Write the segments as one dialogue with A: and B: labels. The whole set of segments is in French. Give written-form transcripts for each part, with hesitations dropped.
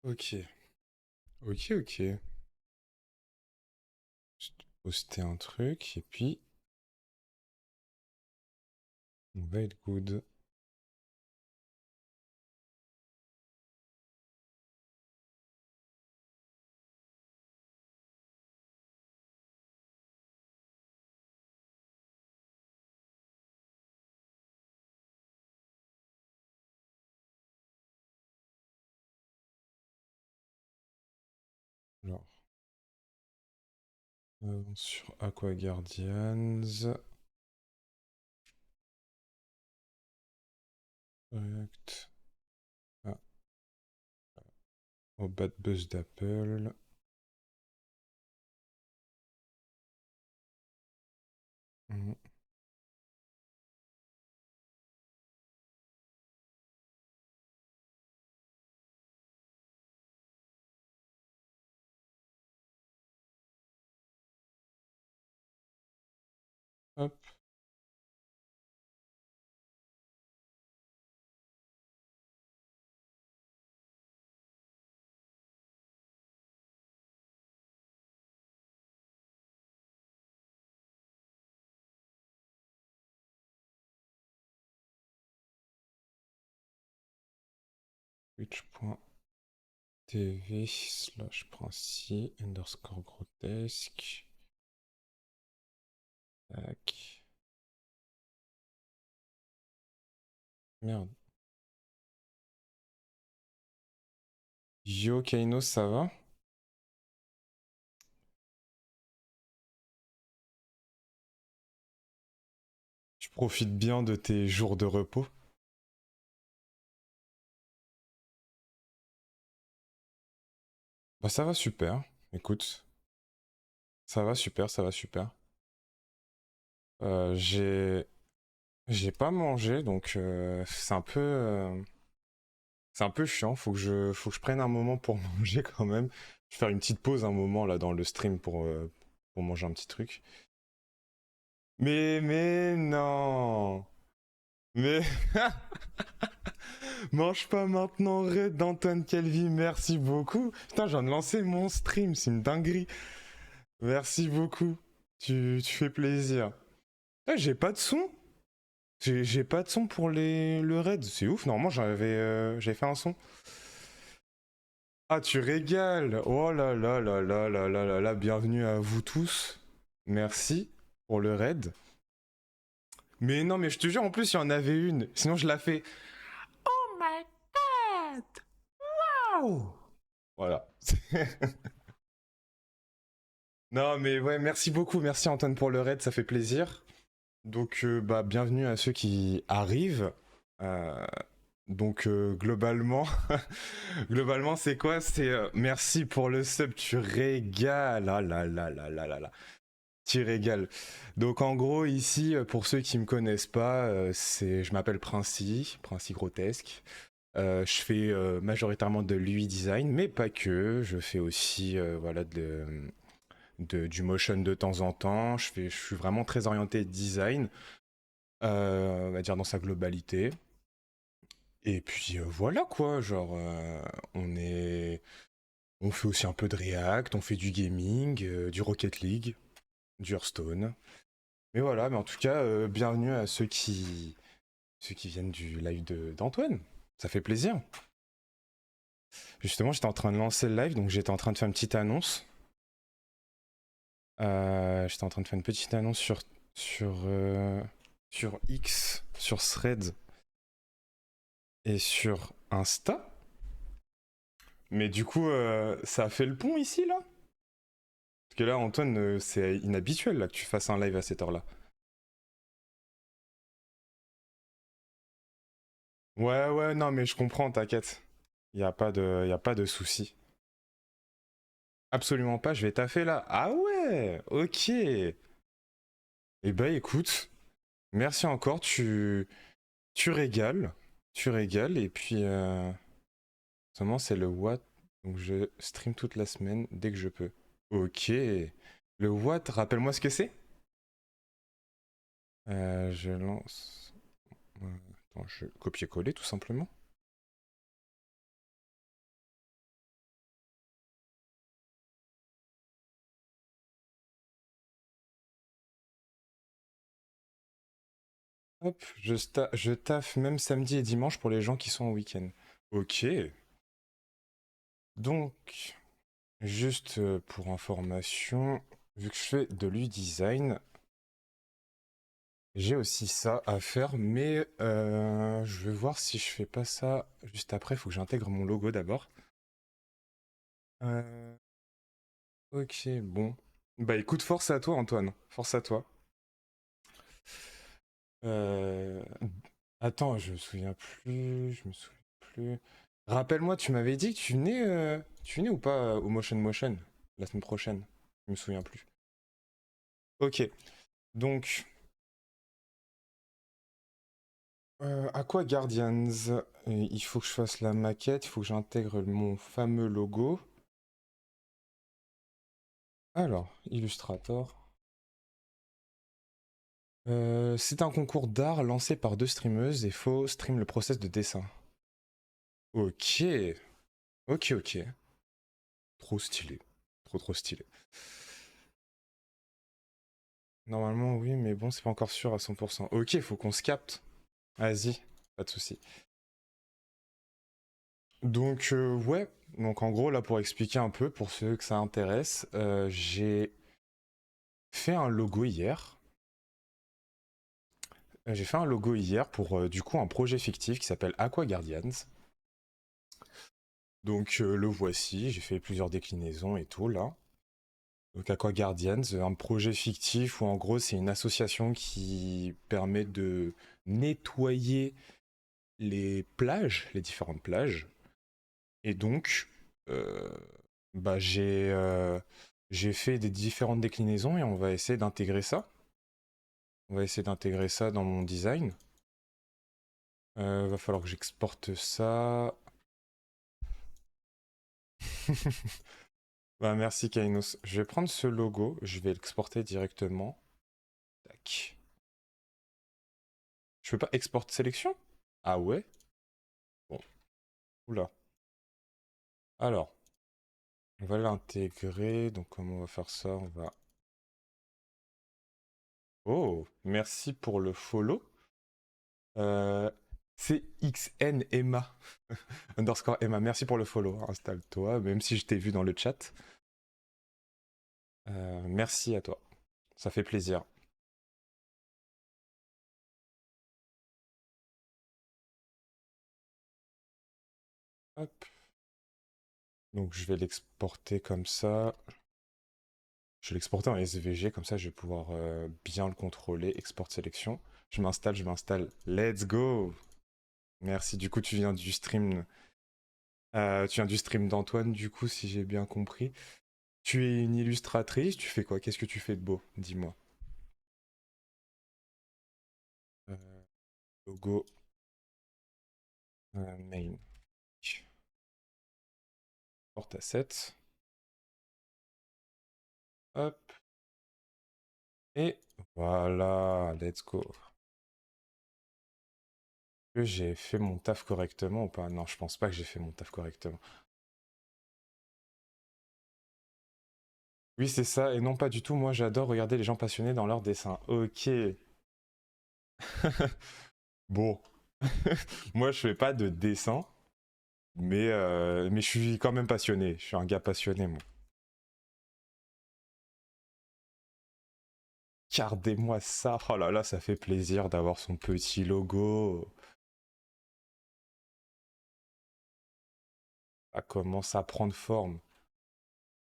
A: Ok, ok. Juste poster un truc et puis on va être good. Alors, sur Aqua Guardians. React. Ah, au Bad Buzz d'Apple. Mhm. Hop. Twitch.tv/Princi underscore grotesque. Tac. Merde. Yo Kainos, ça va? Tu profites bien de tes jours de repos? Bah ça va super. Écoute, ça va super, ça va super. Euh, j'ai j'ai pas mangé donc c'est un peu chiant. Faut que je prenne un moment pour manger quand même. Je vais faire une petite pause un moment là dans le stream pour manger un petit truc. Mais non. Mais mange pas maintenant, Red d'Antoine Calvi, merci beaucoup. Putain, je viens de lancer mon stream, c'est une dinguerie. Merci beaucoup. Tu fais plaisir. Ah, j'ai pas de son. J'ai pas de son pour le raid. C'est ouf, normalement j'avais fait un son. Ah, tu régales. Oh là là là là là là là là, bienvenue à vous tous. Merci pour le raid. Mais non, mais je te jure, en plus, il y en avait une. Sinon, je la fais. Oh my god! Wow! Voilà. Non, mais ouais, merci beaucoup. Merci Antoine pour le raid, ça fait plaisir. Donc, bah, bienvenue à ceux qui arrivent. Euh, globalement, globalement, c'est quoi? C'est merci pour le sub, tu régales. Ah là là là là là là. Tu régales. Donc en gros ici, pour ceux qui me connaissent pas, je m'appelle Princi, Princi Grotesque. Je fais majoritairement de l'UI design, mais pas que. Je fais aussi voilà du motion de temps en temps. Je suis vraiment très orienté design, on va dire dans sa globalité. Et puis voilà quoi, genre on fait aussi un peu de React, on fait du gaming, du Rocket League, du Hearthstone. Mais voilà, mais en tout cas, bienvenue à ceux qui viennent du live d'Antoine. Ça fait plaisir. Justement, j'étais en train de lancer le live, donc j'étais en train de faire une petite annonce. J'étais en train de faire une petite annonce sur X, sur Threads et sur Insta. Mais du coup, ça a fait le pont ici, là? Parce que là, Antoine, c'est inhabituel là, que tu fasses un live à cette heure-là. Ouais, ouais, non, mais je comprends, t'inquiète. Y a pas de souci. Absolument pas, je vais taffer là. Ah ouais, ok. Eh ben écoute, merci encore, tu régales. Tu régales, et puis seulement c'est le what, donc je stream toute la semaine dès que je peux. Ok. Le what, rappelle-moi ce que c'est. Je lance. Attends, je copier-coller tout simplement. Hop, je taffe même samedi et dimanche pour les gens qui sont en week-end. Ok. Donc, juste pour information, vu que je fais de l'U-Design, j'ai aussi ça à faire, mais je vais voir si je fais pas ça juste après. Il faut que j'intègre mon logo d'abord. Euh, ok, bon. Bah écoute, force à toi Antoine, force à toi. Euh, Attends, je me souviens plus, je me souviens plus. Rappelle-moi, tu m'avais dit que tu venais ou pas au Motion Motion la semaine prochaine? Je me souviens plus. Ok, donc Aqua Guardians, il faut que je fasse la maquette, il faut que j'intègre mon fameux logo. Alors, Illustrator. C'est un concours d'art lancé par deux streameuses et faut stream le process de dessin. Ok, ok, ok. Trop stylé. Trop stylé. Normalement, oui, mais bon, c'est pas encore sûr à 100%. Ok, faut qu'on se capte. Vas-y, pas de souci. Donc, ouais. Donc, en gros, là, pour expliquer un peu, pour ceux que ça intéresse, j'ai fait un logo hier. J'ai fait un logo hier pour, du coup, un projet fictif qui s'appelle Aqua Guardians. Donc, le voici. J'ai fait plusieurs déclinaisons et tout, là. Donc Aqua Guardians, un projet fictif où en gros c'est une association qui permet de nettoyer les plages, les différentes plages. Et donc, euh, bah, j'ai fait des différentes déclinaisons et on va essayer d'intégrer ça. On va essayer d'intégrer ça dans mon design. Va falloir que j'exporte ça. Bah, merci Kainos. Je vais prendre ce logo, je vais l'exporter directement. Tac. Je peux pas export sélection? Ah ouais? Bon, oula. Alors, on va l'intégrer. Donc, comment on va faire ça? On va. Oh, merci pour le follow. Euh, CXN Emma. Underscore Emma. Merci pour le follow. Installe-toi, même si je t'ai vu dans le chat. Merci à toi. Ça fait plaisir. Hop. Donc, je vais l'exporter comme ça. Je vais l'exporter en SVG, comme ça je vais pouvoir bien le contrôler. Export sélection. Je m'installe, je m'installe. Let's go! Merci. Du coup, tu viens du stream d'Antoine, du coup, si j'ai bien compris. Tu es une illustratrice, tu fais quoi? Qu'est-ce que tu fais de beau? Dis-moi. Euh, Logo main. Porte asset. Hop. Et voilà, let's go. Est-ce que j'ai fait mon taf correctement ou pas? Non, je pense pas que j'ai fait mon taf correctement. Oui, c'est ça, et non pas du tout. Moi, j'adore regarder les gens passionnés dans leurs dessins. Ok. Bon. Moi, je fais pas de dessin, mais je suis quand même passionné. Je suis un gars passionné, moi. Regardez-moi ça. Oh là là, ça fait plaisir d'avoir son petit logo. Ça commence à prendre forme.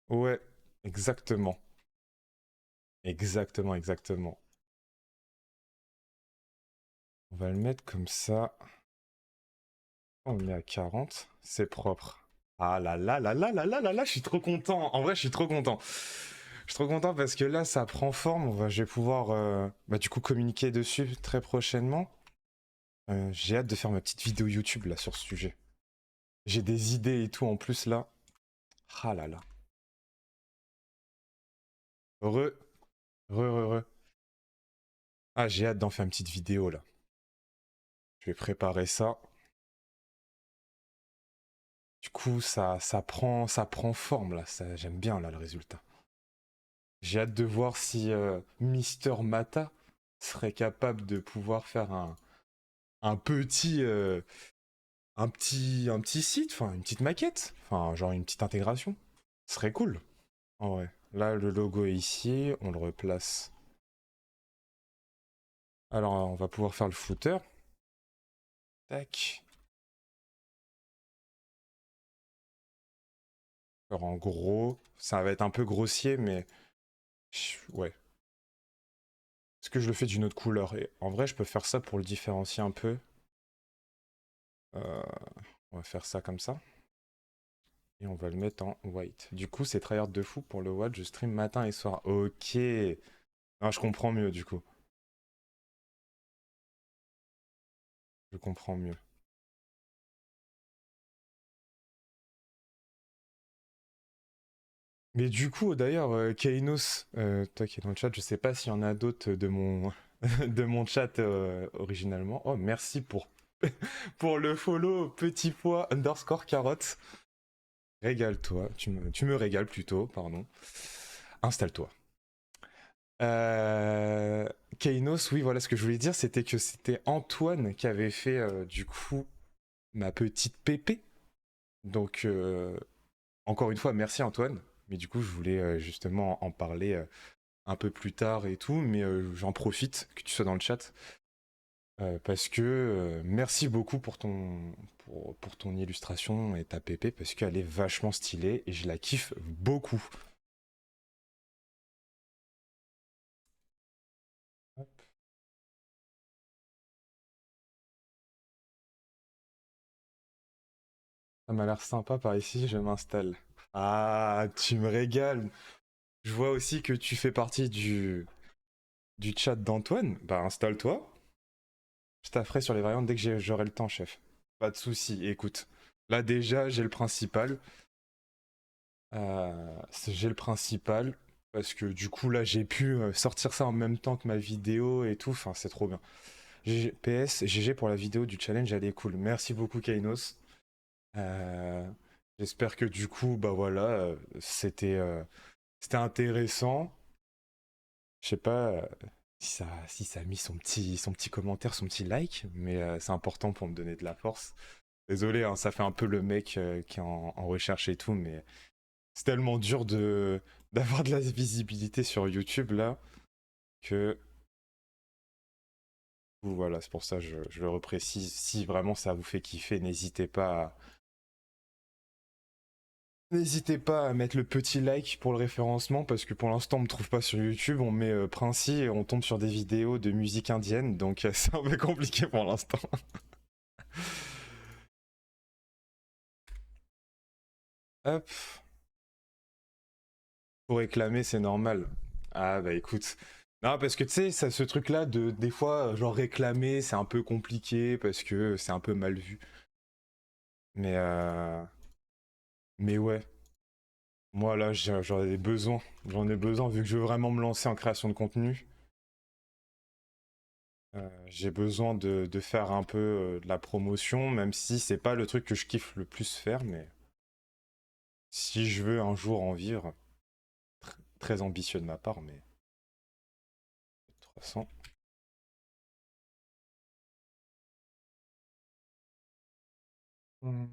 A: Ouais, exactement. Exactement, exactement. On va le mettre comme ça. On le met à 40. C'est propre. Ah là là là là là là là là, je suis trop content. En vrai, je suis trop content. Je suis trop content parce que là, ça prend forme. Je vais pouvoir, bah, du coup, communiquer dessus très prochainement. J'ai hâte de faire ma petite vidéo YouTube là sur ce sujet. J'ai des idées et tout en plus là. Ah là là. Heureux, heureux, heureux. Ah, j'ai hâte d'en faire une petite vidéo là. Je vais préparer ça. Du coup, ça prend forme là. J'aime bien là le résultat. J'ai hâte de voir si Mister Mata serait capable de pouvoir faire un petit, un petit site, enfin une petite maquette, enfin genre une petite intégration. Ce serait cool. En vrai. Là, le logo est ici, on le replace. Alors, on va pouvoir faire le footer. Tac. Alors, en gros, ça va être un peu grossier, mais ouais. Est-ce que je le fais d'une autre couleur? Et en vrai, je peux faire ça pour le différencier un peu. Euh, on va faire ça comme ça. Et on va le mettre en white. Du coup, c'est tryhard de fou pour le watch. Je stream matin et soir. Ok. Ah, je comprends mieux du coup. Je comprends mieux. Mais du coup, d'ailleurs, Kainos, toi qui es dans le chat, je sais pas s'il y en a d'autres de mon, de mon chat originalement. Oh, merci pour le follow, petit pois underscore carotte. Régale-toi, tu me régales plutôt, pardon. Installe-toi. Euh, Kainos, oui, voilà ce que je voulais dire, c'était que c'était Antoine qui avait fait du coup ma petite pépé. Donc, encore une fois, merci Antoine. Mais du coup, je voulais justement en parler un peu plus tard et tout, mais j'en profite que tu sois dans le chat parce que merci beaucoup pour ton illustration et ta pépé parce qu'elle est vachement stylée et je la kiffe beaucoup. Ça m'a l'air sympa par ici, je m'installe. Ah, tu me régales. Je vois aussi que tu fais partie du chat d'Antoine. Bah installe-toi. Je t'afferai sur les variantes dès que j'aurai le temps, chef. Pas de souci. Écoute, là déjà j'ai le principal. J'ai le principal parce que du coup là j'ai pu sortir ça en même temps que ma vidéo et tout. Enfin c'est trop bien. PS, GG pour la vidéo du challenge, elle est cool. Merci beaucoup Kainos. Euh, J'espère que du coup bah voilà c'était intéressant. Je sais pas si ça a mis son petit commentaire, son petit like, mais c'est important pour me donner de la force. Désolé, hein, ça fait un peu le mec qui est en recherche et tout, mais c'est tellement dur de d'avoir de la visibilité sur YouTube là que voilà, c'est pour ça que je le reprécise. Si vraiment ça vous fait kiffer, n'hésitez pas à mettre le petit like pour le référencement parce que pour l'instant on me trouve pas sur YouTube, on met Princi et on tombe sur des vidéos de musique indienne, donc c'est un peu compliqué pour l'instant. Hop, pour réclamer c'est normal. Ah bah écoute. Non parce que tu sais, ça ce truc là de des fois genre réclamer c'est un peu compliqué parce que c'est un peu mal vu. Mais mais ouais, moi là j'en ai besoin. J'en ai besoin vu que je veux vraiment me lancer en création de contenu. J'ai besoin de faire un peu de la promotion, même si c'est pas le truc que je kiffe le plus faire, mais si je veux un jour en vivre, très ambitieux de ma part, mais 300. Hmm.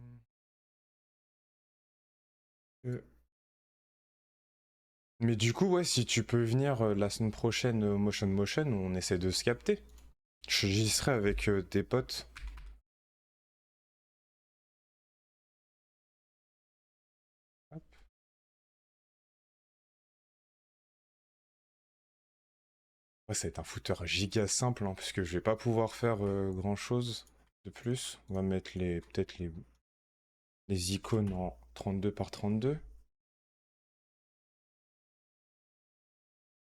A: Euh, Mais du coup, ouais, si tu peux venir la semaine prochaine au Motion Motion, on essaie de se capter. J'y serai avec tes potes. Hop. Ouais, ça va être un footer giga simple, hein, parce que je vais pas pouvoir faire grand chose de plus. On va mettre peut-être les icônes en 32 par 32.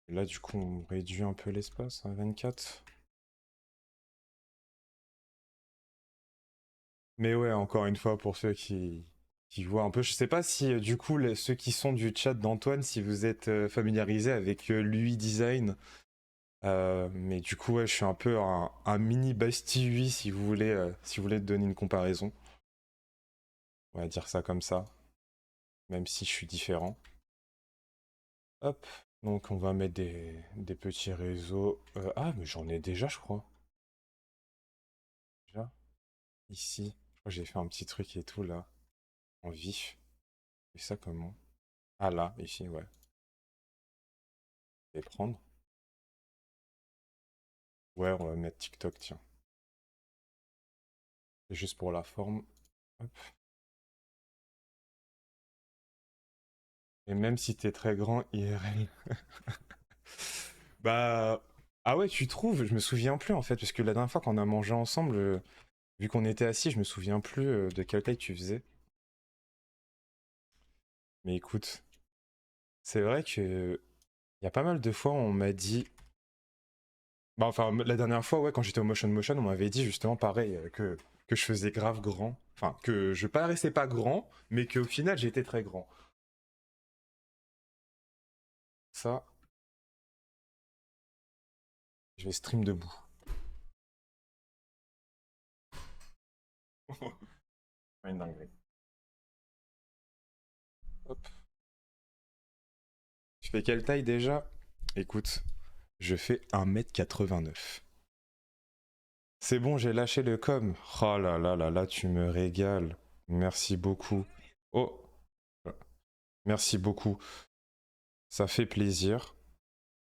A: Et là, du coup, on réduit un peu l'espace à 24. Mais ouais, encore une fois, pour ceux qui voient un peu, je sais pas si du coup, ceux qui sont du chat d'Antoine, si vous êtes familiarisés avec l'UI design. Mais du coup, ouais, je suis un peu un mini Basti UI si vous voulez donner une comparaison. On va dire ça comme ça, même si je suis différent. Hop. Donc on va mettre des petits réseaux. Ah, mais j'en ai déjà, je crois. Déjà, ici. Je crois que j'ai fait un petit truc et tout là, en vif. Et ça comment? Ah là, ici, ouais. Je vais prendre. Ouais, on va mettre TikTok, tiens. C'est juste pour la forme. Hop. Et même si t'es très grand, IRL. Bah. Ah ouais, tu trouves? Je me souviens plus en fait, parce que la dernière fois qu'on a mangé ensemble, vu qu'on était assis, je me souviens plus de quelle taille tu faisais. Mais écoute, c'est vrai que il y a pas mal de fois où on m'a dit. Bah enfin, la dernière fois, ouais, quand j'étais au Motion, on m'avait dit justement pareil, que je faisais grave grand. Enfin, que je paraissais pas grand, mais qu'au final j'étais très grand. Ça, je vais stream debout. Pas une dinguerie. Hop. Tu fais quelle taille déjà? Écoute, je fais 1m89. C'est bon, j'ai lâché le com. Oh là là là là, tu me régales. Merci beaucoup. Oh, merci beaucoup. Ça fait plaisir.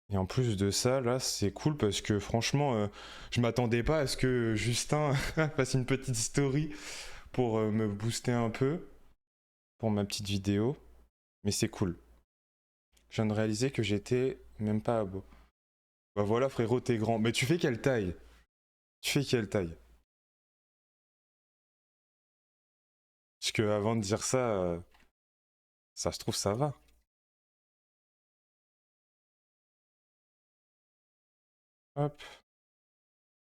A: Et en plus de ça, là, c'est cool parce que franchement, je m'attendais pas à ce que Justin fasse une petite story pour me booster un peu pour ma petite vidéo. Mais c'est cool. Je viens de réaliser que j'étais même pas à beau. Bah voilà, frérot, t'es grand. Mais tu fais quelle taille? Tu fais quelle taille? Parce que avant de dire ça, ça se trouve, ça va. Hop.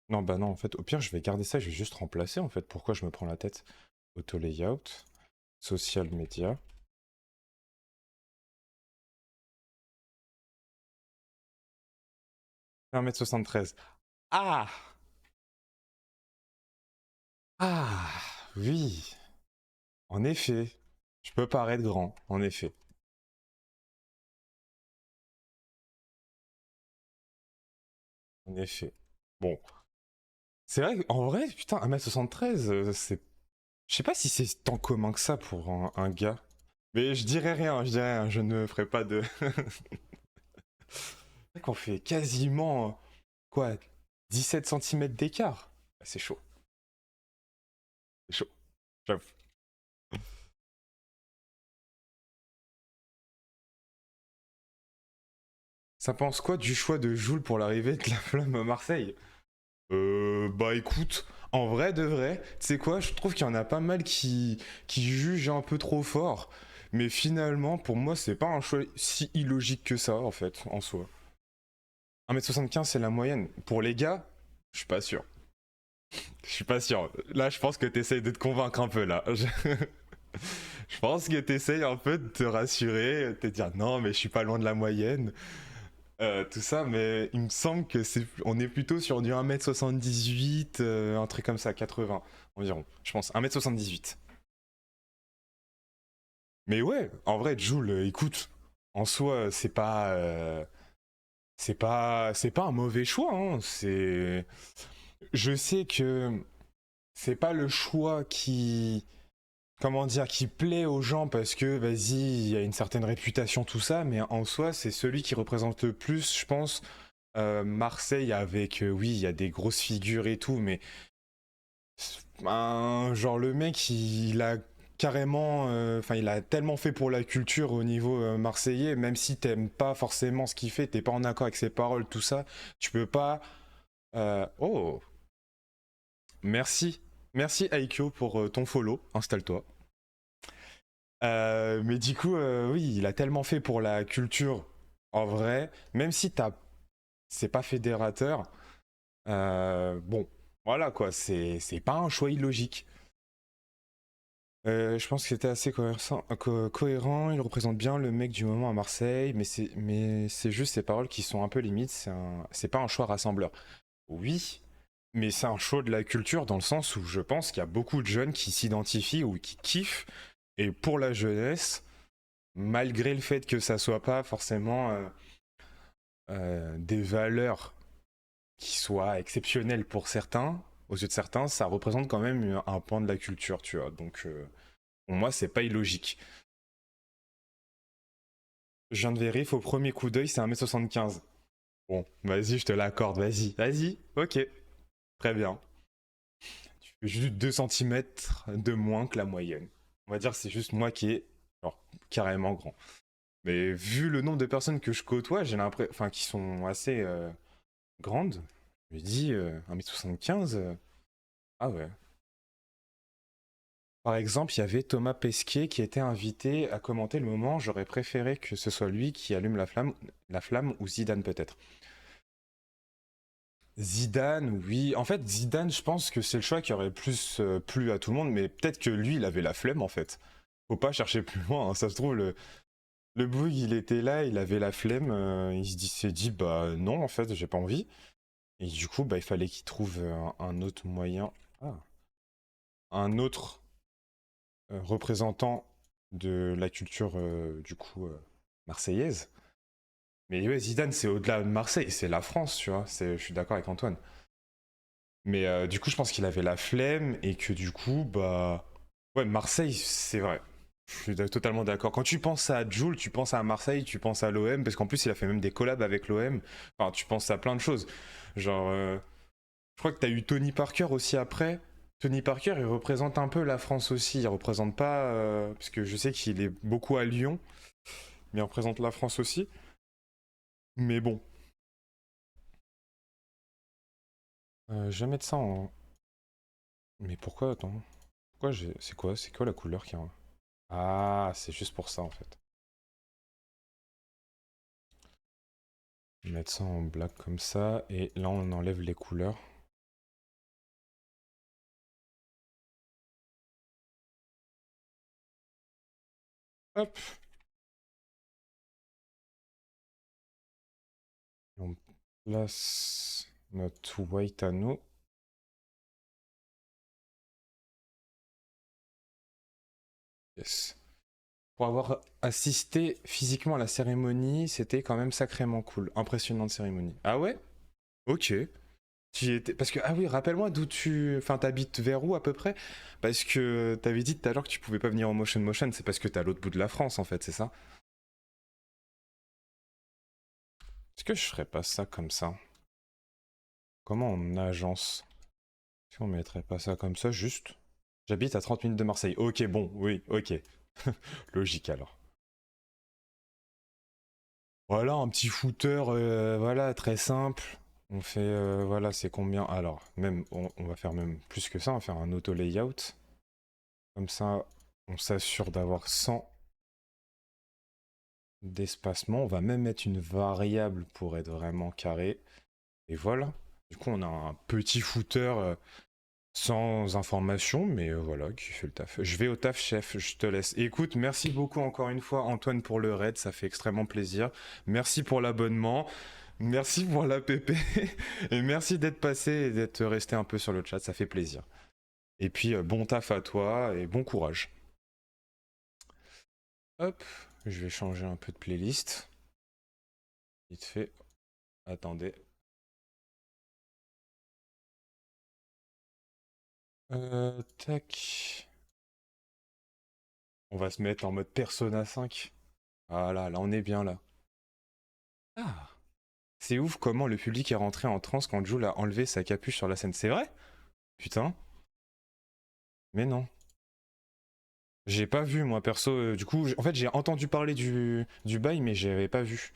A: Non, bah non, en fait, au pire, je vais garder ça, je vais juste remplacer, en fait. Pourquoi je me prends la tête? Auto layout, social media. 1m73. Ah! Ah! Oui! En effet. Je peux paraître grand, en effet. En effet. Bon. C'est vrai qu'en vrai, putain, 1m73, c'est. Je sais pas si c'est tant commun que ça pour un gars. Mais je dirais rien, je ne ferai pas de. C'est vrai qu'on fait quasiment. Quoi? 17 centimètres d'écart? C'est chaud. C'est chaud. J'avoue. Ça pense quoi du choix de Joule pour l'arrivée de la flamme à Marseille? Bah écoute, en vrai de vrai, tu sais quoi, je trouve qu'il y en a pas mal qui jugent un peu trop fort. Mais finalement, pour moi, c'est pas un choix si illogique que ça, en fait, en soi. 1m75, c'est la moyenne. Pour les gars, je suis pas sûr. Je suis pas sûr. Là, je pense que t'essayes de te convaincre un peu, là. Je pense que t'essayes un peu de te rassurer, de te dire non, mais je suis pas loin de la moyenne. Tout ça, mais il me semble que on est plutôt sur du 1m78, un truc comme ça, 80 environ, je pense, 1m78. Mais ouais, en vrai, Joule, écoute, en soi, c'est pas un mauvais choix, hein. Je sais que c'est pas le choix comment dire, qui plaît aux gens parce que, vas-y, il y a une certaine réputation, tout ça, mais en soi, c'est celui qui représente le plus, je pense, Marseille avec, oui, il y a des grosses figures et tout, mais genre le mec, il a carrément, enfin, il a tellement fait pour la culture au niveau marseillais, même si t'aimes pas forcément ce qu'il fait, t'es pas en accord avec ses paroles, tout ça, tu peux pas. Oh, merci, merci Aikyo pour ton follow, installe-toi. Mais du coup, oui, il a tellement fait pour la culture en vrai, même si c'est pas fédérateur. Bon, voilà quoi, c'est pas un choix illogique. Je pense que c'était assez cohérent, il représente bien le mec du moment à Marseille, mais c'est juste ses paroles qui sont un peu limites, c'est pas un choix rassembleur. Oui, mais c'est un choix de la culture dans le sens où je pense qu'il y a beaucoup de jeunes qui s'identifient ou qui kiffent, et pour la jeunesse, malgré le fait que ça soit pas forcément des valeurs qui soient exceptionnelles pour certains, aux yeux de certains, ça représente quand même un pan de la culture, tu vois. Donc, pour moi, c'est pas illogique. Je viens de vérifier au premier coup d'œil, c'est 1m75. Bon, vas-y, je te l'accorde, vas-y, ok, très bien. Tu fais juste 2 centimètres de moins que la moyenne. On va dire que c'est juste moi qui est genre, carrément grand. Mais vu le nombre de personnes que je côtoie, j'ai l'impression, enfin, qui sont assez grandes, je me dis 1m75, ah ouais. Par exemple, il y avait Thomas Pesquet qui était invité à commenter le moment. J'aurais préféré que ce soit lui qui allume la flamme ou Zidane peut-être. Zidane, oui. En fait, Zidane, je pense que c'est le choix qui aurait plus plu à tout le monde, mais peut-être que lui, il avait la flemme en fait. Faut pas chercher plus loin, hein. Ça se trouve, le Boug, il était là, il avait la flemme, s'est dit, bah non, en fait, j'ai pas envie. Et du coup, bah, il fallait qu'il trouve un autre moyen. Ah. Un autre représentant de la culture, du coup, marseillaise. Mais ouais, Zidane, c'est au-delà de Marseille, c'est la France, tu vois. Je suis d'accord avec Antoine. Mais du coup, je pense qu'il avait la flemme et que du coup, bah. Ouais, Marseille, c'est vrai. Je suis totalement d'accord. Quand tu penses à Jul, tu penses à Marseille, tu penses à l'OM, parce qu'en plus, il a fait même des collabs avec l'OM. Enfin, tu penses à plein de choses. Genre, je crois que t'as eu Tony Parker aussi après. Tony Parker, il représente un peu la France aussi. Il représente pas. Parce que je sais qu'il est beaucoup à Lyon, mais il représente la France aussi. Mais bon. Je vais mettre ça en. Mais pourquoi, attends. Pourquoi j'ai. C'est quoi? C'est quoi la couleur qui a. Ah, c'est juste pour ça en fait. Mettre ça en black comme ça, et là on enlève les couleurs. Hop, on place notre white à nous. Yes. Pour avoir assisté physiquement à la cérémonie, c'était quand même sacrément cool. Impressionnante cérémonie. Ah ouais? Ok. Tu y étais. Parce que, ah oui, rappelle-moi d'où tu. Enfin, t'habites vers où à peu près? Parce que t'avais dit tout à l'heure que tu pouvais pas venir en motion, c'est parce que t'es à l'autre bout de la France en fait, c'est ça? Est-ce que je ferais pas ça comme ça? Comment on agence? Est-ce qu'on mettrait pas ça comme ça juste? J'habite à 30 minutes de Marseille. Ok, bon, oui, ok. Logique alors. Voilà, un petit footer, voilà, très simple. On fait, voilà, c'est combien? Alors, même, on va faire même plus que ça, on va faire un auto layout. Comme ça, on s'assure d'avoir 100 d'espacement. On va même mettre une variable pour être vraiment carré. Et voilà. Du coup, on a un petit footer sans information, mais voilà, qui fait le taf. Je vais au taf, chef, je te laisse. Écoute, merci beaucoup encore une fois, Antoine, pour le raid, ça fait extrêmement plaisir. Merci pour l'abonnement, merci pour la PP, et merci d'être passé et d'être resté un peu sur le chat, ça fait plaisir. Et puis, bon taf à toi et bon courage. Hop, je vais changer un peu de playlist. Vite fait, attendez. Tac. On va se mettre en mode Persona 5. Voilà, là on est bien là. Ah. C'est ouf comment le public est rentré en transe quand Jul a enlevé sa capuche sur la scène. C'est vrai? Putain. Mais non. J'ai pas vu moi perso. Du coup, en fait j'ai entendu parler du bail mais j'avais pas vu.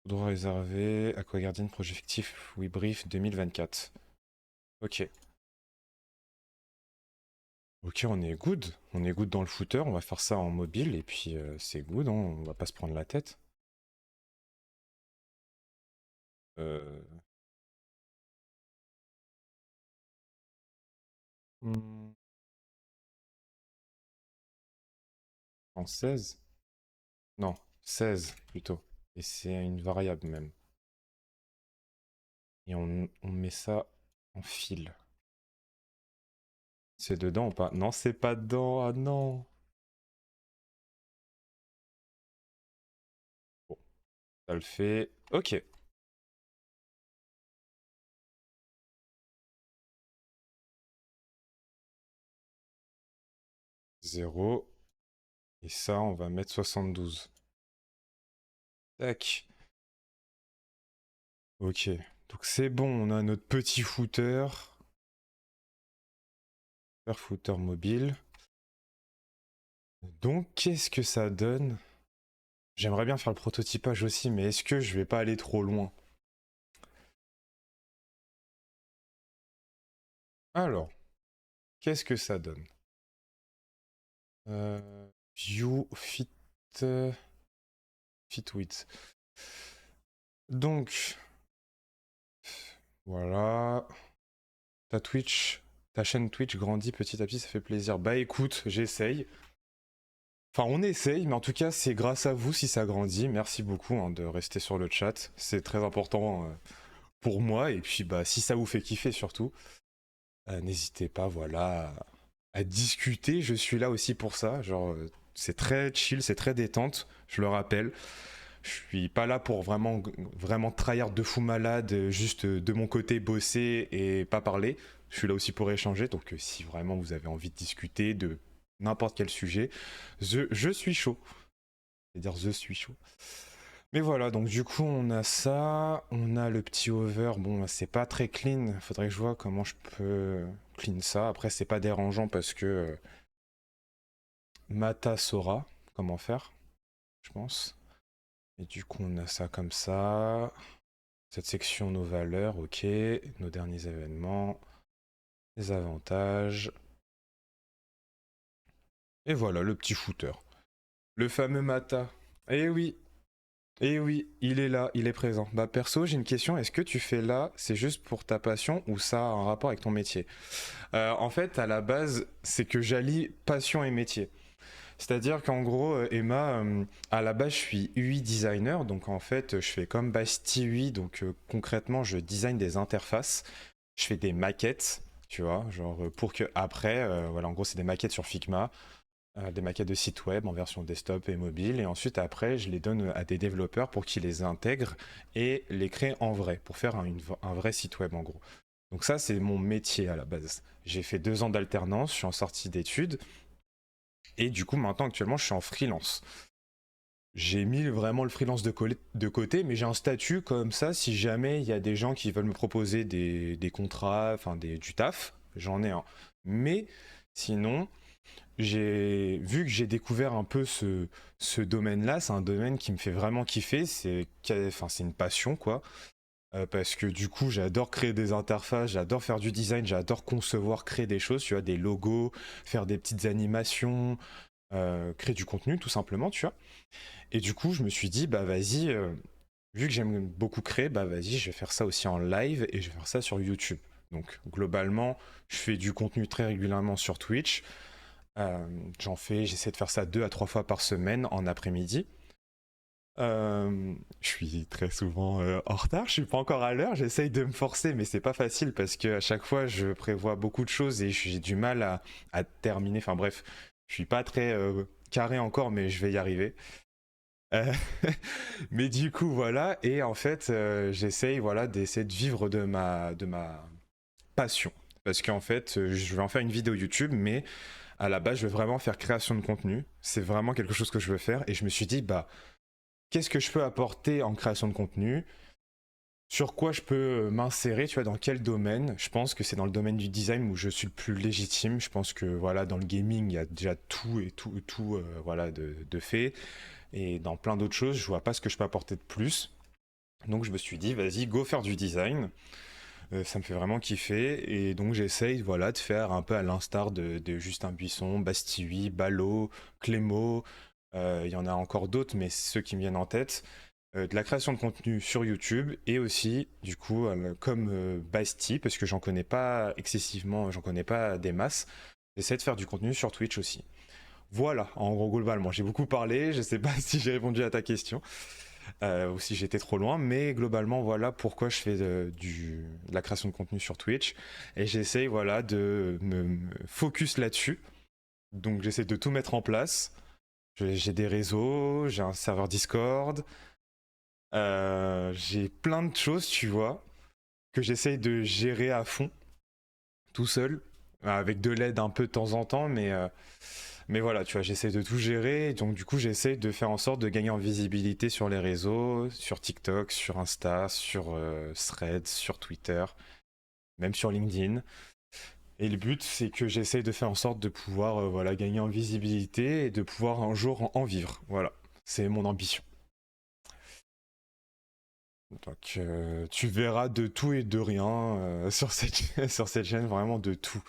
A: Droit réservé, Aquaguardian projet fictif, oui brief 2024. Ok. Ok, on est good. On est good dans le footer, on va faire ça en mobile et puis c'est good, hein, on va pas se prendre la tête. Euh... hmm, En 16? Non, 16 plutôt. Et c'est une variable même. Et on met ça en fil. C'est dedans ou pas? Non, c'est pas dedans. Ah non. Bon. Ça le fait. Ok. Zéro. Et ça, on va mettre 72. Tac. Ok. Donc c'est bon, on a notre petit footer. Footer mobile. Donc qu'est-ce que ça donne? J'aimerais bien faire le prototypage aussi, mais est-ce que je vais pas aller trop loin? Alors, qu'est-ce que ça donne? View fit fit width. Donc voilà, ta chaîne Twitch grandit petit à petit, ça fait plaisir. Bah écoute, j'essaye. Enfin, on essaye, mais en tout cas, c'est grâce à vous si ça grandit. Merci beaucoup hein, de rester sur le chat. C'est très important pour moi. Et puis, bah, si ça vous fait kiffer surtout, n'hésitez pas, voilà, à discuter. Je suis là aussi pour ça. Genre, c'est très chill, c'est très détente. Je le rappelle. Je suis pas là pour vraiment tryhard de fou malade, juste de mon côté bosser et pas parler. Je suis là aussi pour échanger. Donc, si vraiment vous avez envie de discuter de n'importe quel sujet, je suis chaud. C'est-à-dire, je suis chaud. Mais voilà, donc du coup, on a ça. On a le petit hover. Bon, c'est pas très clean. Faudrait que je vois comment je peux clean ça. Après, c'est pas dérangeant parce que Mata saura comment faire, je pense. Et du coup, on a ça comme ça. Cette section, nos valeurs, ok. Nos derniers événements. Les avantages. Et voilà, le petit footer. Le fameux Mata. Eh oui, et oui, il est là, il est présent. Bah perso, j'ai une question, est-ce que tu fais là, c'est juste pour ta passion ou ça a un rapport avec ton métier? En fait, à la base, c'est que j'allie passion et métier. C'est-à-dire qu'en gros, Emma, à la base, je suis UI designer, donc en fait, je fais comme Basti UI, donc concrètement, je design des interfaces, je fais des maquettes, tu vois, genre pour que après, voilà, en gros, c'est des maquettes sur Figma, des maquettes de sites web en version desktop et mobile. Et ensuite, après, je les donne à des développeurs pour qu'ils les intègrent et les créent en vrai, pour faire un vrai site web en gros. Donc ça, c'est mon métier à la base. J'ai fait 2 ans d'alternance, je suis en sortie d'études. Et du coup, maintenant, actuellement, je suis en freelance. J'ai mis vraiment le freelance de côté, mais j'ai un statut comme ça. Si jamais il y a des gens qui veulent me proposer des contrats, enfin du taf, j'en ai un. Mais sinon, j'ai vu que j'ai découvert un peu ce domaine-là. C'est un domaine qui me fait vraiment kiffer. C'est une passion, quoi. Parce que du coup, j'adore créer des interfaces, j'adore faire du design, j'adore concevoir, créer des choses, tu vois, des logos, faire des petites animations, créer du contenu, tout simplement, tu vois. Et du coup, je me suis dit, bah vas-y, vu que j'aime beaucoup créer, bah vas-y, je vais faire ça aussi en live et je vais faire ça sur YouTube. Donc globalement, je fais du contenu très régulièrement sur Twitch. J'essaie de faire ça 2 à 3 fois par semaine en après-midi. Je suis très souvent en retard, je suis pas encore à l'heure, j'essaye de me forcer, mais c'est pas facile parce que à chaque fois je prévois beaucoup de choses et j'ai du mal à terminer. Enfin bref, je suis pas très carré encore, mais je vais y arriver. Euh, mais du coup voilà, et en fait j'essaye voilà d'essayer de vivre de ma passion. Parce qu'en fait, je vais en faire une vidéo YouTube, mais à la base, je veux vraiment faire création de contenu. C'est vraiment quelque chose que je veux faire. Et je me suis dit, bah, qu'est-ce que je peux apporter en création de contenu? Sur quoi je peux m'insérer, tu vois, dans quel domaine? Je pense que c'est dans le domaine du design où je suis le plus légitime. Je pense que voilà, dans le gaming, il y a déjà tout et tout voilà, de fait. Et dans plein d'autres choses, je vois pas ce que je peux apporter de plus. Donc je me suis dit, vas-y, go faire du design. Ça me fait vraiment kiffer. Et donc j'essaye voilà, de faire un peu à l'instar de Justin Buisson, Bastille, Ballot, Clément. Il y en a encore d'autres, mais ceux qui me viennent en tête. De la création de contenu sur YouTube et aussi, du coup, comme Basti, parce que j'en connais pas excessivement, j'en connais pas des masses, j'essaie de faire du contenu sur Twitch aussi. Voilà, en gros, globalement, j'ai beaucoup parlé, je sais pas si j'ai répondu à ta question ou si j'étais trop loin, mais globalement, voilà pourquoi je fais de la création de contenu sur Twitch et j'essaie, voilà, de me focus là-dessus. Donc, j'essaie de tout mettre en place. J'ai des réseaux, j'ai un serveur Discord, J'ai plein de choses, tu vois, que j'essaye de gérer à fond, tout seul, avec de l'aide un peu de temps en temps, mais voilà, tu vois, j'essaie de tout gérer. Donc, du coup, j'essaie de faire en sorte de gagner en visibilité sur les réseaux, sur TikTok, sur Insta, sur Threads, sur Twitter, même sur LinkedIn. Et le but, c'est que j'essaie de faire en sorte de pouvoir voilà, gagner en visibilité et de pouvoir un jour en vivre. Voilà, c'est mon ambition. Donc, tu verras de tout et de rien sur sur cette chaîne, vraiment de tout.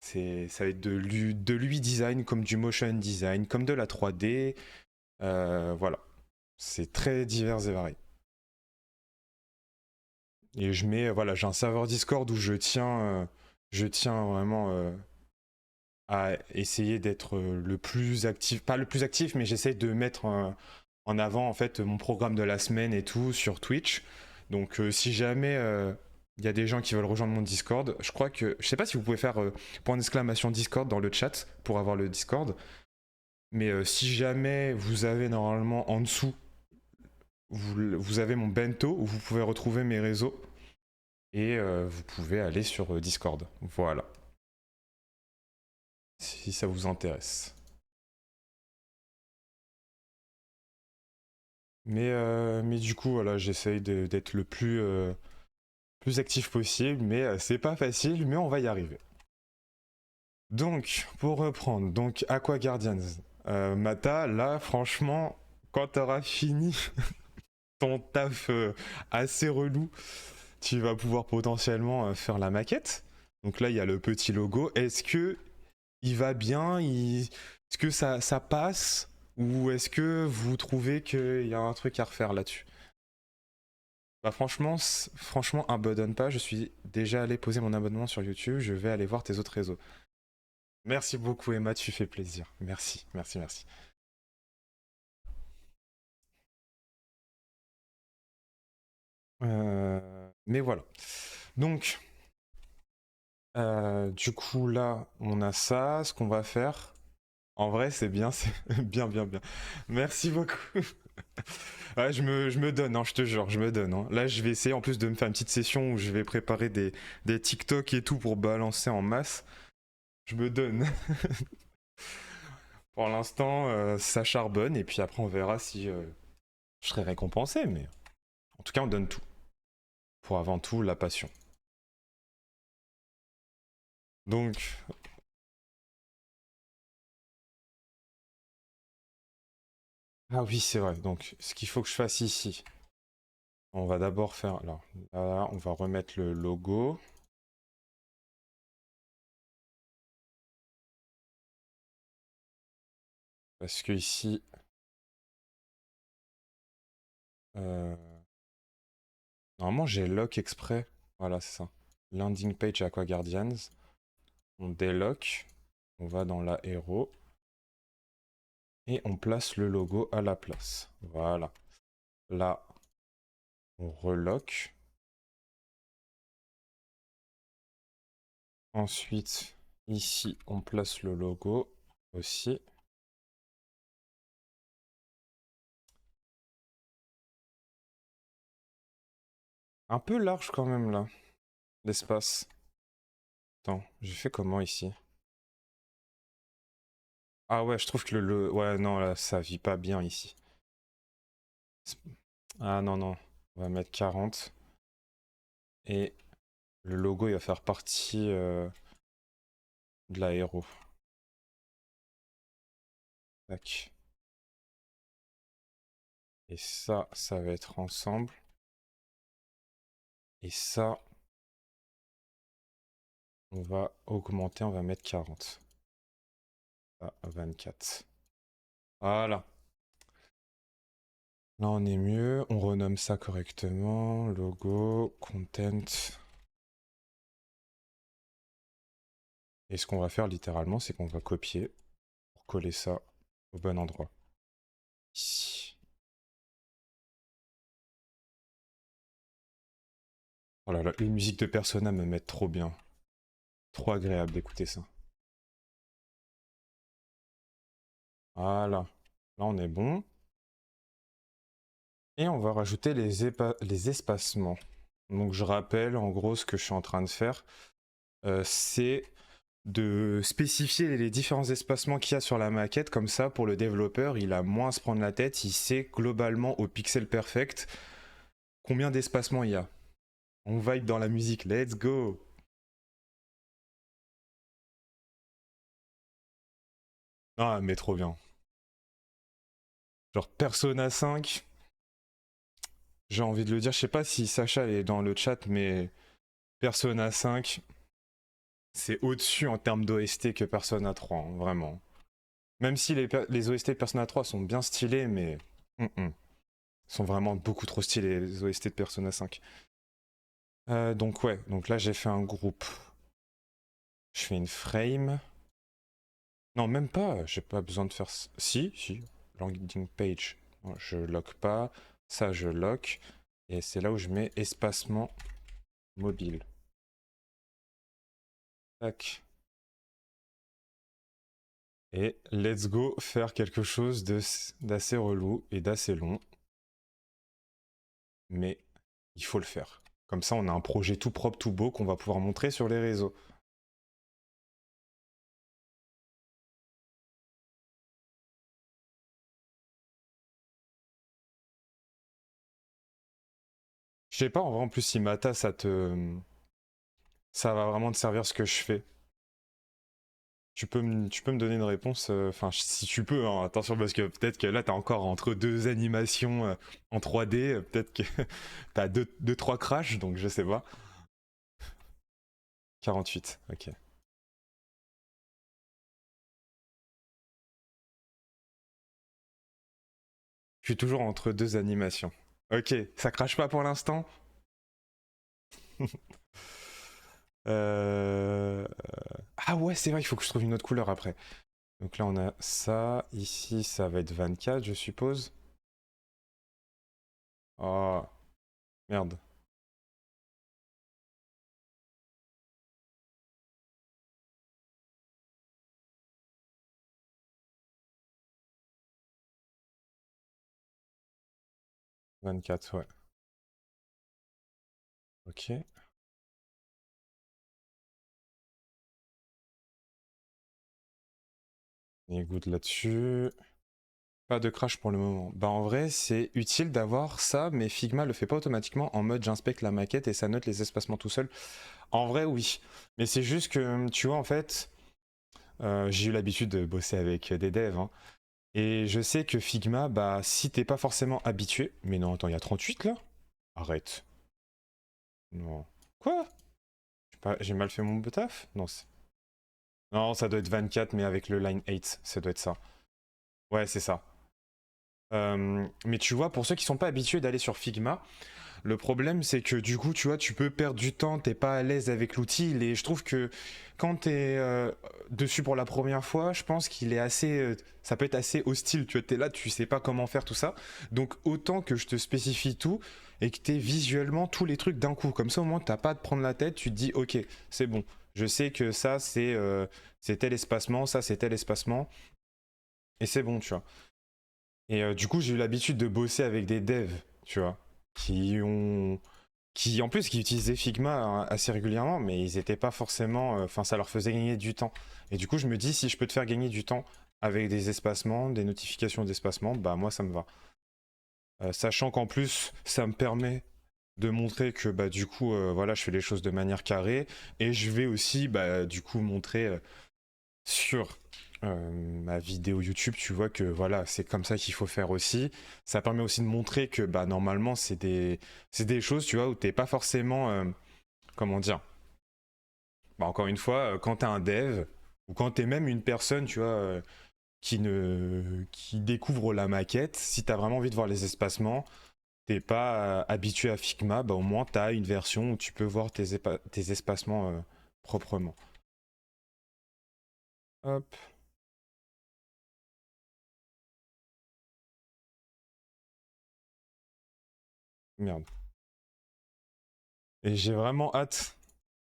A: Ça va être de l'UI design, comme du motion design, comme de la 3D. Voilà, c'est très divers et varié. Et voilà, j'ai un serveur Discord où je tiens vraiment à essayer d'être le plus actif, pas le plus actif, mais j'essaie de mettre en avant en fait mon programme de la semaine et tout sur Twitch. Donc si jamais il y a des gens qui veulent rejoindre mon Discord, je crois que je sais pas si vous pouvez faire point d'exclamation Discord dans le chat pour avoir le Discord, mais si jamais vous avez normalement en dessous, vous avez mon bento où vous pouvez retrouver mes réseaux et vous pouvez aller sur Discord. Voilà, si ça vous intéresse. Mais du coup, voilà, j'essaye d'être le plus actif possible, mais c'est pas facile, mais on va y arriver. Donc, pour reprendre, donc Aqua Guardians. Mata, là, franchement, quand t'auras fini ton taf assez relou, tu vas pouvoir potentiellement faire la maquette. Donc là, il y a le petit logo. Est-ce que il va bien Est-ce que ça passe? Ou est-ce que vous trouvez qu'il y a un truc à refaire là-dessus? Bah franchement, franchement, abandonne pas. Je suis déjà allé poser mon abonnement sur YouTube. Je vais aller voir tes autres réseaux. Merci beaucoup, Emma. Tu fais plaisir. Merci, merci, merci. Mais voilà. Donc, du coup, là, on a ça. Ce qu'on va faire. En vrai, c'est bien, c'est bien, bien, bien. Merci beaucoup. Ouais, je me donne, hein, je te jure, je me donne. Hein. Là, je vais essayer en plus de me faire une petite session où je vais préparer des TikTok et tout pour balancer en masse. Je me donne. Pour l'instant, ça charbonne et puis après, on verra si je serai récompensé. Mais en tout cas, on donne tout. Pour avant tout, la passion. Donc, ah oui, c'est vrai. Donc, ce qu'il faut que je fasse ici, on va d'abord faire. Alors, là, on va remettre le logo. Parce que ici, euh, normalement, j'ai lock exprès. Voilà, c'est ça. Landing page Aqua Guardians. On délock. On va dans la héros. Et on place le logo à la place. Voilà. Là, on relock. Ensuite, ici, on place le logo aussi. Un peu large quand même là, l'espace. Attends, j'ai fait comment ici? Ah ouais, je trouve que ouais, non, là, ça vit pas bien ici. Ah non, non. On va mettre 40. Et le logo, il va faire partie de la héros. Tac. Et ça va être ensemble. Et ça, on va augmenter, on va mettre 40. À 24. Voilà. Là, on est mieux. On renomme ça correctement. Logo, content. Et ce qu'on va faire littéralement, c'est qu'on va copier pour coller ça au bon endroit. Ici. Oh là là, les musiques de Persona me mettent trop bien. Trop agréable d'écouter ça. Voilà. Là, on est bon. Et on va rajouter les espacements. Donc je rappelle en gros ce que je suis en train de faire. C'est de spécifier les différents espacements qu'il y a sur la maquette, comme ça pour le développeur il a moins à se prendre la tête, il sait globalement au pixel perfect combien d'espacements il y a. On vibe dans la musique, let's go. Ah mais trop bien. Genre Persona 5, j'ai envie de le dire, je sais pas si Sacha est dans le chat, mais Persona 5, c'est au-dessus en termes d'OST que Persona 3, hein, vraiment. Même si les OST de Persona 3 sont bien stylés, mais sont vraiment beaucoup trop stylés, les OST de Persona 5. Donc ouais, donc là j'ai fait un groupe. Je fais une frame. Non, même pas, j'ai pas besoin de faire... Si, landing page. Non, je lock pas, ça je lock. Et c'est là où je mets espacement mobile. Tac. Et let's go faire quelque chose d'assez relou et d'assez long. Mais il faut le faire. Comme ça, on a un projet tout propre, tout beau qu'on va pouvoir montrer sur les réseaux. Je sais pas, en vrai, en plus, si Mata, ça va vraiment te servir ce que je fais. Tu peux me donner une réponse, enfin, si tu peux, hein, attention, parce que peut-être que là, t'as encore entre deux animations en 3D, peut-être que t'as deux, trois crashs, donc je sais pas. 48, ok. Je suis toujours entre deux animations. Ok, ça crache pas pour l'instant. euh... Ah ouais, c'est vrai, il faut que je trouve une autre couleur après. Donc là, on a ça. Ici, ça va être 24, je suppose. Oh, merde. 24, ouais. Ok. Et good là-dessus. Pas de crash pour le moment. Bah en vrai, c'est utile d'avoir ça, mais Figma le fait pas automatiquement en mode j'inspecte la maquette et ça note les espacements tout seul. En vrai, oui. Mais c'est juste que, tu vois, en fait, j'ai eu l'habitude de bosser avec des devs, hein. Et je sais que Figma, bah si t'es pas forcément habitué... Mais non, attends, il y a 38 là? Arrête. Non. Quoi? J'ai mal fait mon taf? Non, non, ça doit être 24, mais avec le line 8, ça doit être ça. Ouais, c'est ça. Mais tu vois, pour ceux qui sont pas habitués d'aller sur Figma, le problème c'est que du coup, tu vois, tu peux perdre du temps, t'es pas à l'aise avec l'outil, et je trouve que quand t'es dessus pour la première fois, je pense qu'il est assez, ça peut être assez hostile, tu vois, t'es là, tu sais pas comment faire tout ça, donc autant que je te spécifie tout et que t'aies visuellement tous les trucs d'un coup, comme ça au moins t'as pas à te prendre la tête, tu te dis ok, c'est bon, je sais que ça c'est tel espacement, ça c'est tel espacement, et c'est bon, tu vois. Et du coup, j'ai eu l'habitude de bosser avec des devs, tu vois, qui ont, qui en plus, qui utilisaient Figma hein, assez régulièrement, mais ils n'étaient pas forcément, enfin, ça leur faisait gagner du temps. Et du coup, je me dis, si je peux te faire gagner du temps avec des espacements, des notifications d'espacement, bah moi, ça me va. Sachant qu'en plus, ça me permet de montrer que bah du coup, voilà, je fais les choses de manière carrée, et je vais aussi, bah du coup, montrer sur ma vidéo YouTube, tu vois que voilà, c'est comme ça qu'il faut faire aussi. Ça permet aussi de montrer que bah normalement c'est des choses, tu vois, où t'es pas forcément comment dire. Bah, encore une fois, quand t'es un dev ou quand t'es même une personne, tu vois, qui découvre la maquette, si t'as vraiment envie de voir les espacements, t'es pas habitué à Figma, bah au moins t'as une version où tu peux voir tes espacements proprement. Hop, merde. Et j'ai vraiment hâte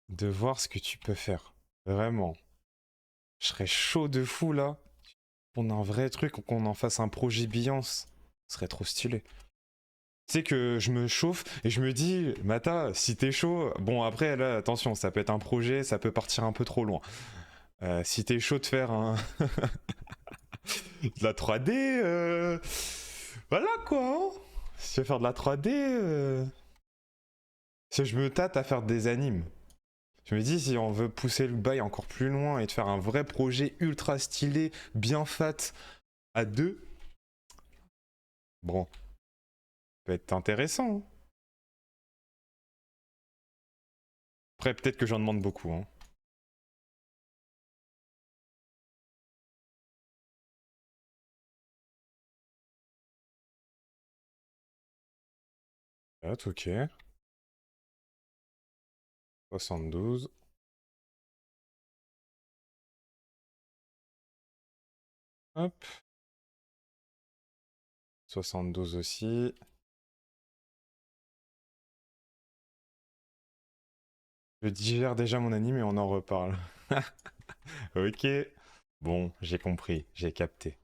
A: de voir ce que tu peux faire. Vraiment. Je serais chaud de fou là. On a un vrai truc, qu'on en fasse un projet Beyoncé. Ce serait trop stylé. Tu sais que je me chauffe et je me dis, Mata, si t'es chaud, bon après là, attention, ça peut être un projet, ça peut partir un peu trop loin. Si t'es chaud de faire de la 3D, voilà quoi. Hein. Si tu veux faire de la 3D, si je me tâte à faire des animes. Je me dis, si on veut pousser le bail encore plus loin et de faire un vrai projet ultra stylé, bien fat, à deux, bon, peut être intéressant. Hein. Après, peut-être que j'en demande beaucoup. Hein. Ok. 72. Hop. 72 aussi. Je digère déjà mon anime et on en reparle. Ok. Bon, j'ai compris, j'ai capté.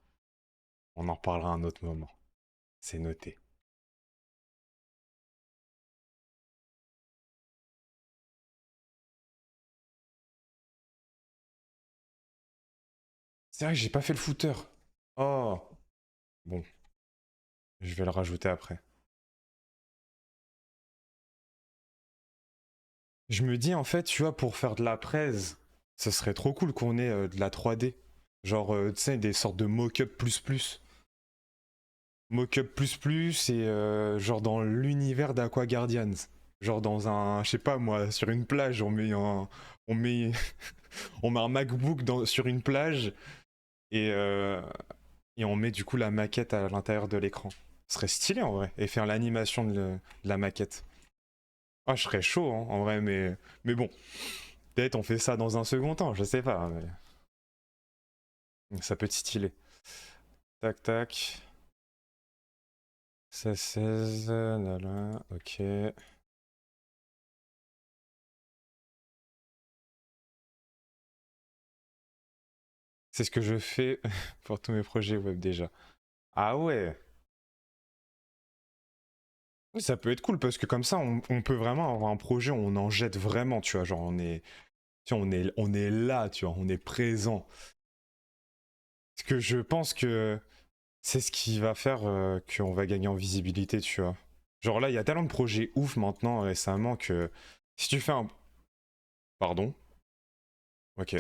A: On en reparlera à un autre moment. C'est noté. C'est vrai que j'ai pas fait le footer. Oh. Bon, je vais le rajouter après. Je me dis en fait, tu vois, pour faire de la presse, ce serait trop cool qu'on ait de la 3D. Genre, tu sais, des sortes de mock-up plus plus. Mock-up plus plus et genre dans l'univers d'Aqua Guardians. Genre dans un, je sais pas moi, sur une plage, on met, on met un MacBook sur une plage et, euh, et on met du coup la maquette à l'intérieur de l'écran. Ce serait stylé en vrai. Et faire l'animation de la maquette. Ah, je serais chaud hein, en vrai, mais bon. Peut-être on fait ça dans un second temps, je sais pas. Mais ça peut être stylé. Tac tac. 16, 16, là là, ok. C'est ce que je fais pour tous mes projets web déjà. Ah ouais. Oui, ça peut être cool parce que comme ça, on peut vraiment avoir un projet où on en jette vraiment, tu vois. Genre, tu vois, on est là, tu vois, on est présent. Parce que je pense que c'est ce qui va faire qu'on va gagner en visibilité, tu vois. Genre là, il y a tellement de projets ouf maintenant, récemment, que si tu fais un... Pardon. Ok.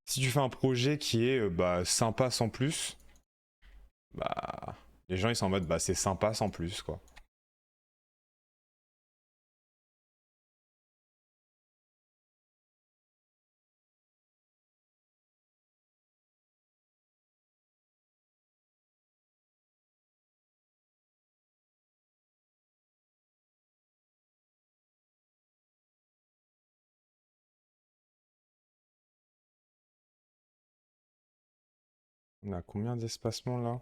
A: Si tu fais un projet qui est bah, sympa sans plus, bah... Les gens, ils sont en mode, bah, c'est sympa sans plus, quoi. On a combien d'espacements, là?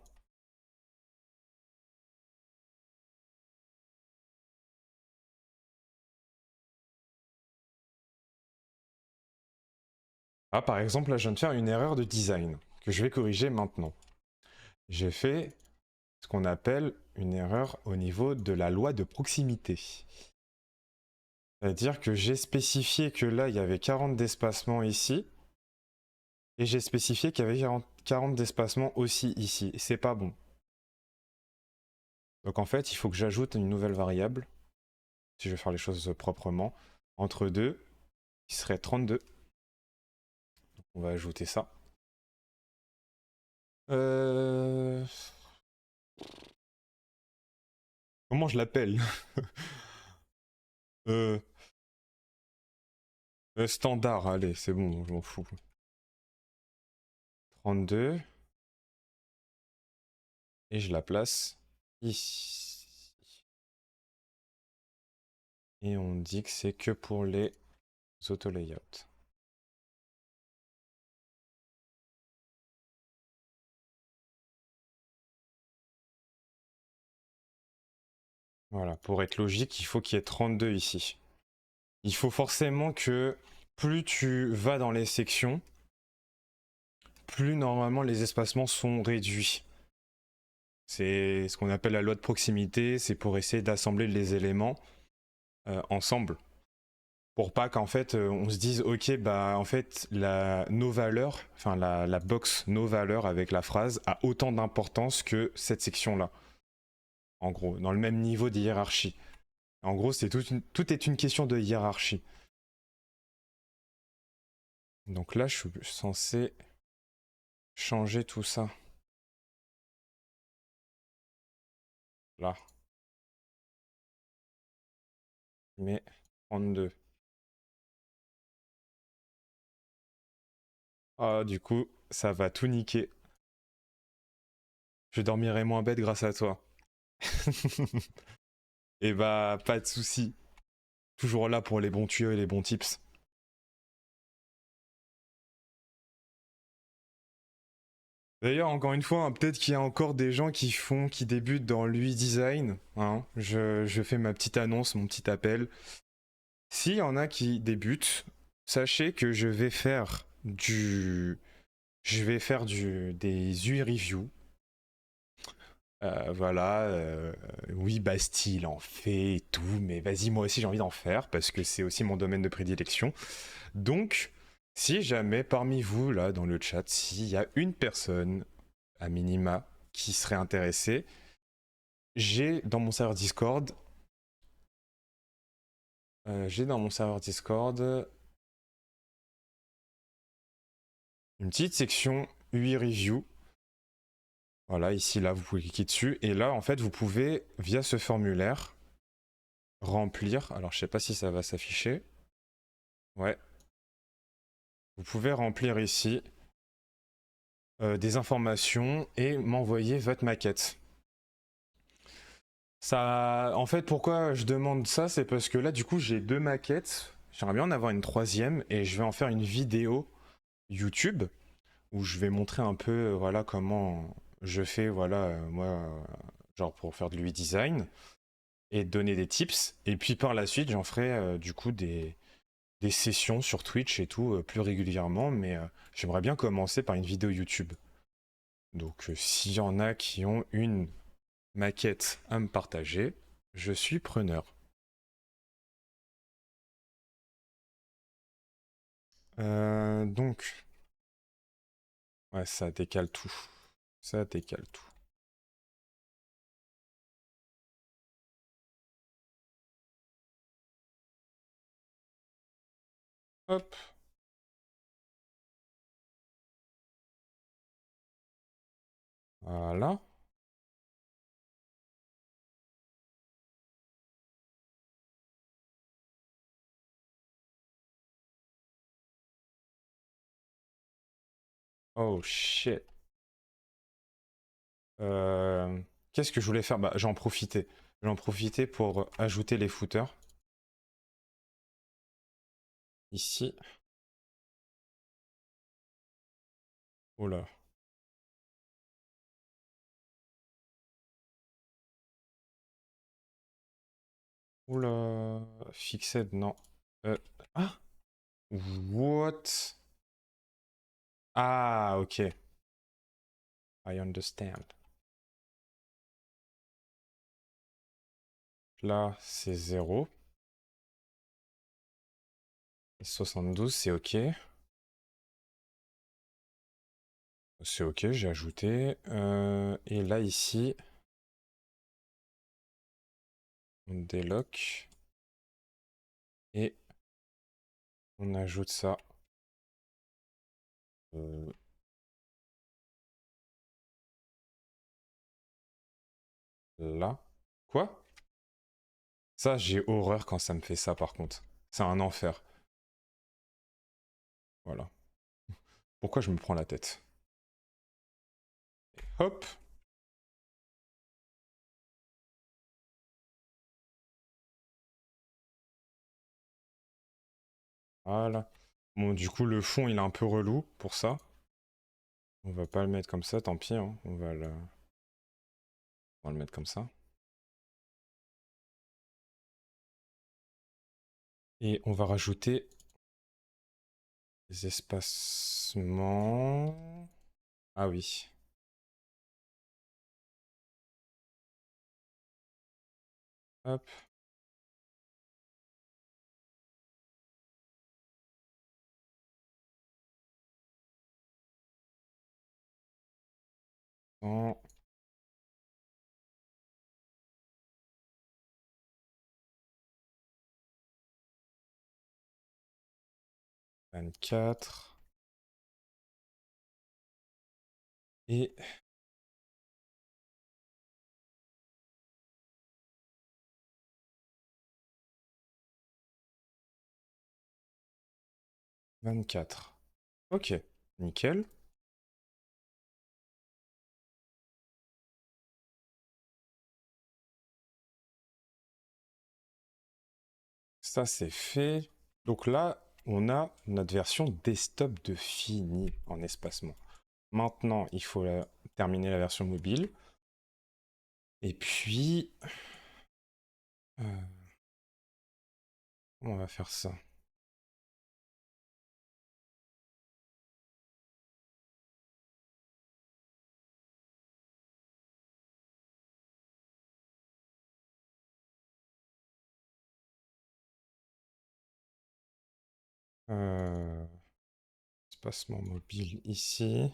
A: Ah, par exemple, là, je viens de faire une erreur de design que je vais corriger maintenant. J'ai fait ce qu'on appelle une erreur au niveau de la loi de proximité. C'est-à-dire que j'ai spécifié que là, il y avait 40 d'espacement ici, et j'ai spécifié qu'il y avait 40 d'espacement aussi ici. Et c'est pas bon. Donc en fait, il faut que j'ajoute une nouvelle variable, si je veux faire les choses proprement, entre deux, qui serait 32. Donc on va ajouter ça. Euh... Comment je l'appelle euh... Standard, allez, c'est bon, je m'en fous. 32. Et je la place ici. Et on dit que c'est que pour les auto-layouts. Voilà, pour être logique, il faut qu'il y ait 32 ici. Il faut forcément que plus tu vas dans les sections, plus normalement les espacements sont réduits. C'est ce qu'on appelle la loi de proximité, c'est pour essayer d'assembler les éléments ensemble. Pour pas qu'en fait on se dise ok bah en fait nos valeurs, enfin la box nos valeurs avec la phrase a autant d'importance que cette section là. En gros, dans le même niveau de hiérarchie. En gros, tout est une question de hiérarchie. Donc là, je suis censé changer tout ça. Là. Mais 32. Ah, du coup, ça va tout niquer. Je dormirai moins bête grâce à toi. Et bah, pas de soucis. Toujours là pour les bons tuyaux et les bons tips. D'ailleurs, encore une fois, hein, peut-être qu'il y a encore des gens qui débutent dans l'UI design. Hein. Je fais ma petite annonce, mon petit appel. S'il y en a qui débutent, sachez que des UI reviews. Voilà, oui, Bastille en fait et tout, mais vas-y, moi aussi j'ai envie d'en faire parce que c'est aussi mon domaine de prédilection. Donc, si jamais parmi vous, là, dans le chat, s'il y a une personne, à minima, qui serait intéressée, j'ai dans mon serveur Discord, une petite section UI Review. Voilà, ici, là, vous pouvez cliquer dessus. Et là, en fait, vous pouvez, via ce formulaire, remplir. Alors, je sais pas si ça va s'afficher. Ouais. Vous pouvez remplir ici des informations et m'envoyer votre maquette. Ça, en fait, pourquoi je demande ça, c'est parce que là, du coup, j'ai 2 maquettes. J'aimerais bien en avoir une troisième et je vais en faire une vidéo YouTube où je vais montrer un peu, voilà, comment je fais, voilà, moi, genre pour faire de l'UI design et donner des tips. Et puis par la suite, j'en ferai du coup des sessions sur Twitch et tout plus régulièrement. Mais j'aimerais bien commencer par une vidéo YouTube. Donc s'il y en a qui ont une maquette à me partager, je suis preneur. Donc, ouais, ça décale tout. Ça décale tout. Hop. Voilà. Oh shit. Qu'est-ce que je voulais faire? Bah, j'en profitais. J'en profitais pour ajouter les footers. Ici. Oh là. Oula. Fixed, non. Euh, ah! What? Ah, ok. I understand. Là, c'est 0. 72, c'est ok. C'est ok, j'ai ajouté. Et là, ici, on déloque. Et on ajoute ça. Euh, là. Quoi? Ça, j'ai horreur quand ça me fait ça, par contre. C'est un enfer. Voilà. Pourquoi je me prends la tête? Hop. Voilà. Bon, du coup, le fond, il est un peu relou pour ça. On va pas le mettre comme ça, tant pis. Hein. On va le mettre comme ça. Et on va rajouter des espacements. Ah oui. Hop. En 24 et 24. Ok, nickel. Ça, c'est fait. Donc là, on a notre version desktop de fini en espacement. Maintenant, il faut terminer la version mobile. Et puis, euh, comment on va faire ça? Euh, Espacement mobile ici.